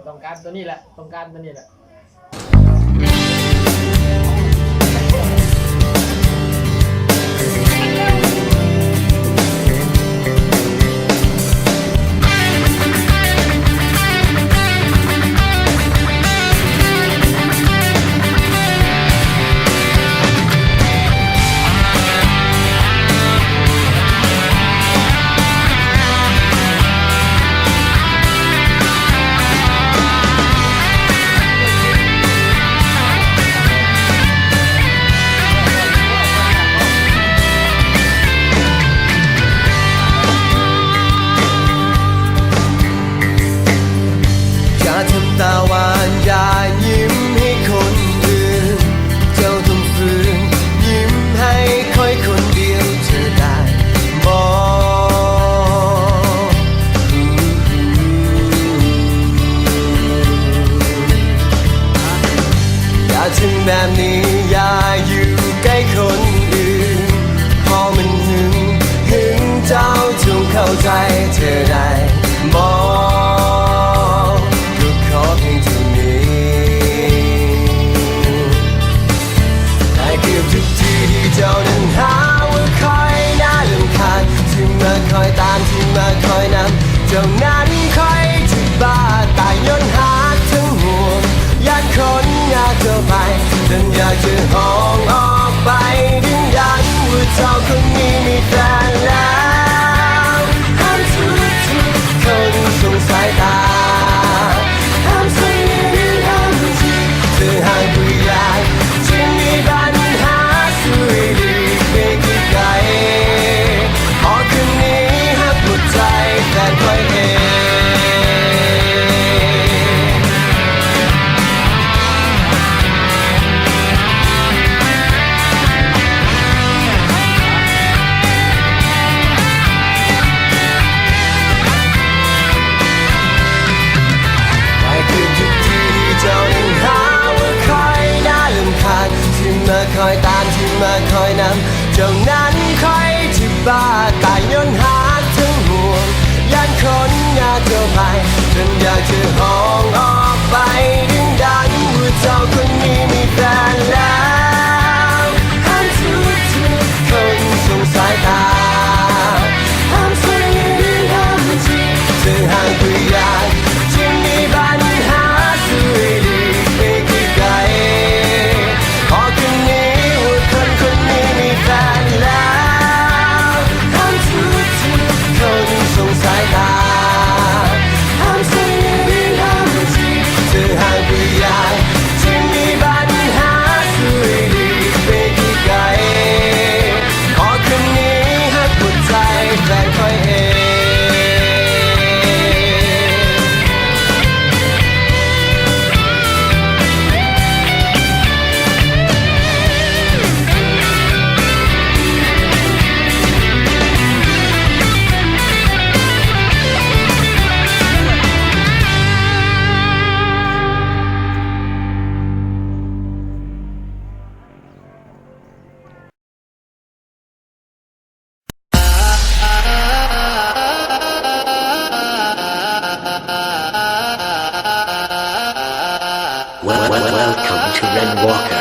ต้องการตัวนี้แหละต้องการตัวนี้แหละทำตาหวานอย่ายิ้มให้คนอื่นเจ้าต้องฝืนยิ้มให้ค่อยคนเดียวเธอได้บอกอย่าทำแบบนี้อย่าอยู่ใกล้คนอื่นพอมันหึงเจ้าจงเข้าใจเธอได้บอกขอเพียงเท่านี้แต่เกือบทุกทีที่เจ้านั้นหาว่าคอยน่ารำคาญที่มาคอยตามที่มาคอยนำเจ้านั้นคอยจะบ้าตายย้อนหาทั้งห่วงญาติคนอยากเธอไปจนอยากจะห้องออกไปดึงดันว่าเจ้าคนนี้มีแฟนแล้วห้ามทุกคนสงสายตาเธอห่างผู้ใหญ่จึงมีปัญหาสุยดีไปไกลพอคืนนี้หักหมดใจแต่คอยเองแต่คือทุกทีที่เจ้ายังหาที่มาคอยตามที่มาคอยนำเจ้านั้นคอยที่บ้าตายย้อนหาทั้งห่วงยันคนอยากเธอไปจนอยากจะห้องออกไปดึงดันว่าเจ้าคนนี้มีแฟนแล้วห้ามทุกคนสงสายตาห้ามสวยห้ามจีเธอห่างผู้ใหญ่จึงมีปัญหาสุยดีไปไกลพอคืนนี้ว่าคนนี้มีแฟนแล้วห้ามทุกคนสงสายตาห้ามสวยห้ามจีเธอห่างผู้ใหญ่จึงมีปัญหาสุยดีไปไกลพอคืนนี้หักหมดใจแฟนคอยเองWelcome to Ren Walker.